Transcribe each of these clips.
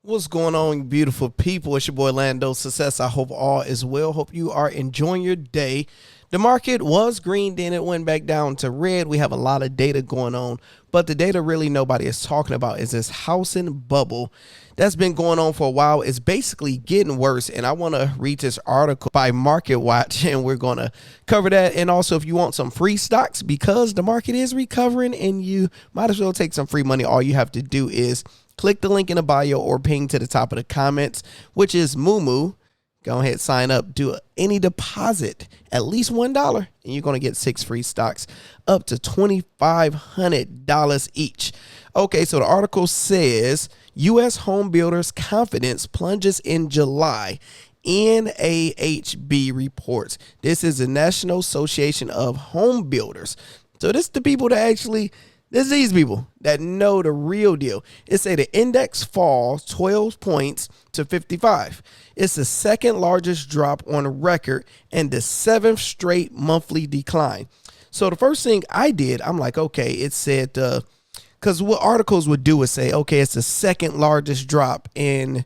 What's going on, beautiful people? It's your boy Lando Success. I hope all is well. Hope you are enjoying your day. The market was green, then it went back down to red. We have a lot of data going on, but the data really nobody is talking about is this housing bubble that's been going on for a while. It's basically getting worse, and I want to read this article by Market Watch, and we're going to cover that. And also, if you want some free stocks, because the market is recovering and you might as well take some free money, all you have to do is click the link in the bio or ping to the top of the comments, which is Moomoo. Go ahead, sign up, do any deposit, at least $1, and you're going to get 6 free stocks up to $2,500 each. Okay, so the article says U.S. home builders' confidence plunges in July. NAHB reports. This is the National Association of Home Builders. So this is the people that actually... This is these people that know the real deal. It say the index falls 12 points to 55. It's the second largest drop on record and the 7th straight monthly decline. So the first thing I did, I'm like, okay, it said, because what articles would do is say, okay, it's the second largest drop in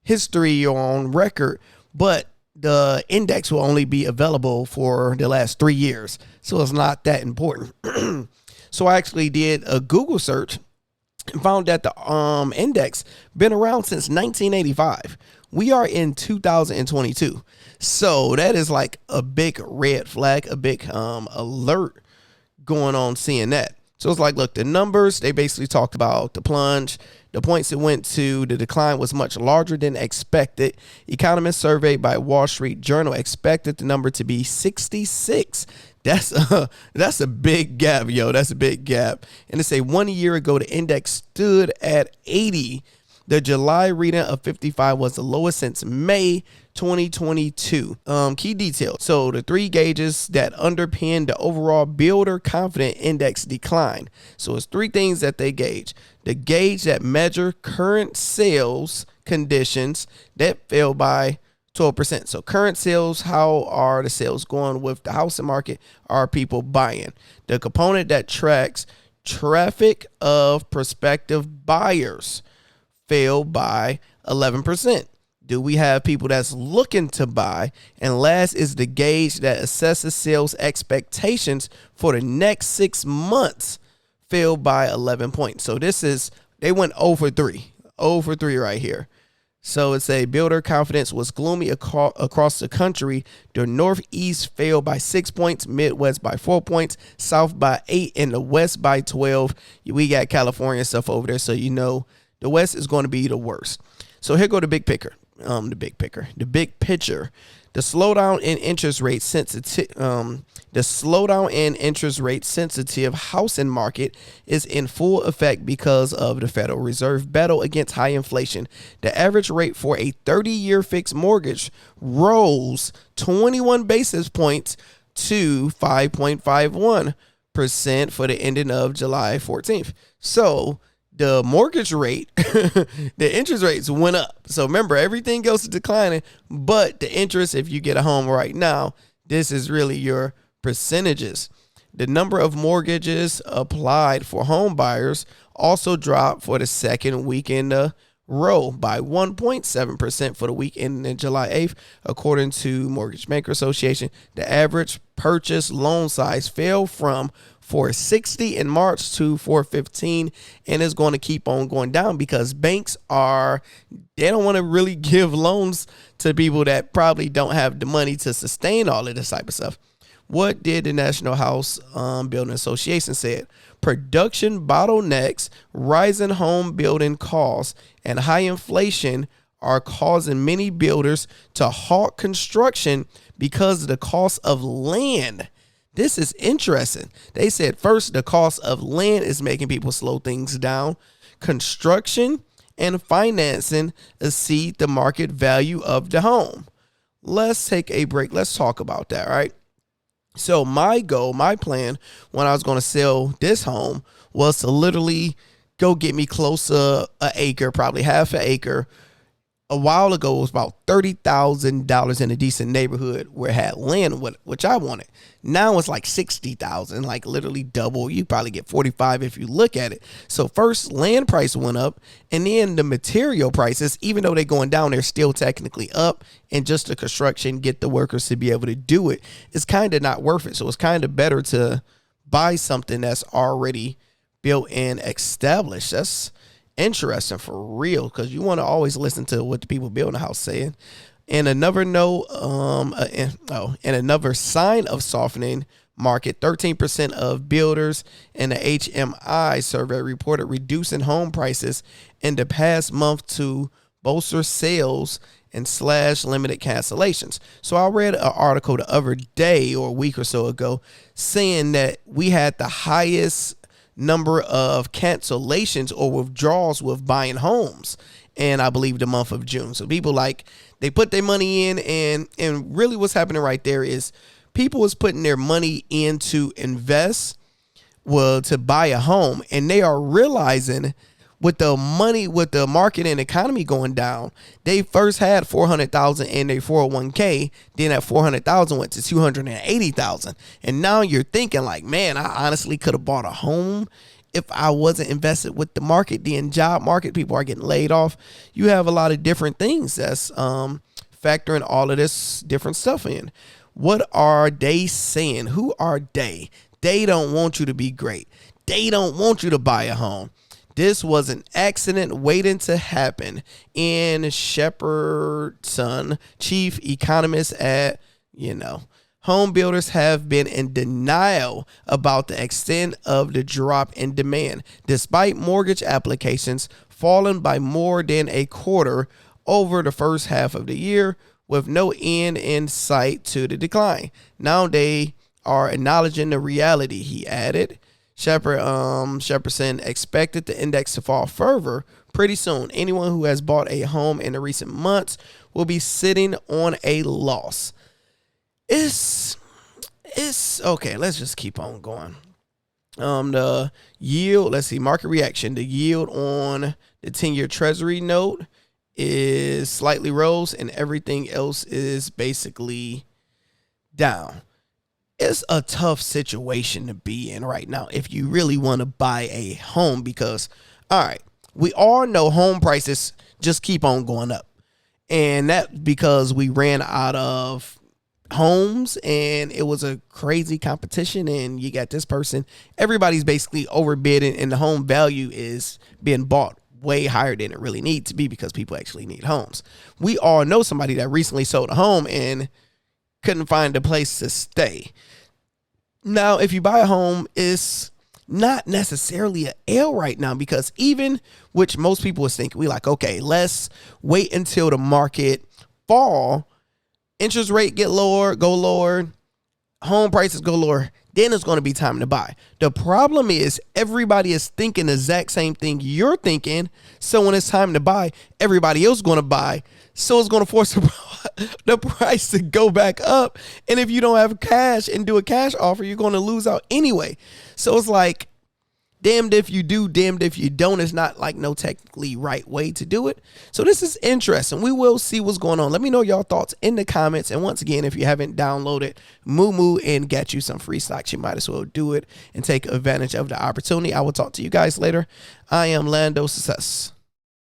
history on record, but the index will only be available for the last 3 years. So it's not that important. So I actually did a Google search and found that the index been around since 1985. We are in 2022. So that is like a big red flag, a big alert going on seeing that. So it's like, look, the numbers, they basically talked about the plunge. The points it went to, the decline was much larger than expected. Economists surveyed by Wall Street Journal expected the number to be 66. That's a big gap, yo. That's a big gap. And they say 1 year ago, the index stood at 80. The July reading of 55 was the lowest since May 2022. Key details. So the 3 gauges that underpin the overall builder confidence index decline. So it's 3 things that they gauge. The gauge that measure current sales conditions, that fell by 12%. So current sales, how are the sales going with the housing market? Are people buying? The component that tracks traffic of prospective buyers fell by 11%. Do we have people that's looking to buy? And last is the gauge that assesses sales expectations for the next 6 months, fell by 11 points. So this is, they went over 3 right here. So it's a builder confidence was gloomy across the country. The Northeast fell by 6 points, Midwest by 4 points, South by 8, and the West by 12. We got California stuff over there, so you know the West is going to be the worst. So here go the big picture. The big picture. The slowdown in interest rate sensitive housing market is in full effect because of the Federal Reserve battle against high inflation. The average rate for a 30-year fixed mortgage rose 21 basis points to 5.51% for the ending of July 14th. So the mortgage rate, the interest rates went up. So remember, everything else is declining, but the interest, if you get a home right now, this is really your percentages. The number of mortgages applied for home buyers also dropped for the second week in a row by 1.7% for the week ending July 8th. According to Mortgage Banker Association, the average purchase loan size fell from 460 in March to 415, and it's going to keep on going down because banks they don't want to really give loans to people that probably don't have the money to sustain all of this type of stuff. What did the National House Building Association say? Production bottlenecks, rising home building costs, and high inflation are causing many builders to halt construction because of the cost of land. This is interesting. They said first, the cost of land is making people slow things down. Construction and financing exceed the market value of the home. Let's take a break. Let's talk about that, right? So my plan when I was going to sell this home was to literally go get me close to an acre, probably half an acre a while ago, it was about $30,000 in a decent neighborhood where it had land, which I wanted. Now it's like 60,000, like literally double. You probably get 45 if you look at it. So first, land price went up, and then the material prices, even though they're going down, they're still technically up. And just the construction, get the workers to be able to do it, it's kind of not worth it. So it's kind of better to buy something that's already built and established. That's interesting for real, because you want to always listen to what the people building a house saying. And another note, and another sign of softening market, 13% of builders in the HMI survey reported reducing home prices in the past month to bolster sales and slash limited cancellations. So I read an article the other day or a week or so ago saying that we had the highest number of cancellations or withdrawals with buying homes, and I believe the month of June. So people, like, they put their money in, and really what's happening right there is people is putting their money in to invest, well, to buy a home, and they are realizing with the money, with the market and economy going down, they first had 400,000 in their 401k, then that 400,000 went to 280,000, and now you're thinking like, man, I honestly could have bought a home if I wasn't invested with the market. The job market, people are getting laid off. You have a lot of different things that's factoring all of this different stuff in. What are they saying? Who are they? They don't want you to be great. They don't want you to buy a home. This was an accident waiting to happen. In Shepardson, chief economist at, home builders have been in denial about the extent of the drop in demand, despite mortgage applications falling by more than a quarter over the first half of the year, with no end in sight to the decline. Now they are acknowledging the reality, he added. Shepardson expected the index to fall further pretty soon. Anyone who has bought a home in the recent months will be sitting on a loss. It's okay. Let's just keep on going. The yield, let's see, market reaction. The yield on the 10-year treasury note is slightly rose, and everything else is basically down. It's a tough situation to be in right now if you really want to buy a home, because, all right, we all know home prices just keep on going up. And that because we ran out of homes and it was a crazy competition, and you got this person, everybody's basically overbidding, and the home value is being bought way higher than it really needs to be because people actually need homes. We all know somebody that recently sold a home and couldn't find a place to stay. Now, if you buy a home, it's not necessarily an L right now, because even, which most people was thinking, we like, okay, let's wait until the market fall, interest rate get lower, go lower, home prices go lower, then it's going to be time to buy. The problem is everybody is thinking the exact same thing you're thinking. So when it's time to buy, everybody else is going to buy. So it's going to force the price to go back up. And if you don't have cash and do a cash offer, you're going to lose out anyway. So it's like, damned if you do, damned if you don't. It's not like no technically right way to do it. So this is interesting. We will see what's going on. Let me know y'all thoughts in the comments. And once again, if you haven't downloaded Moomoo and get you some free stocks, you might as well do it and take advantage of the opportunity. I will talk to you guys later. I am Lando Success.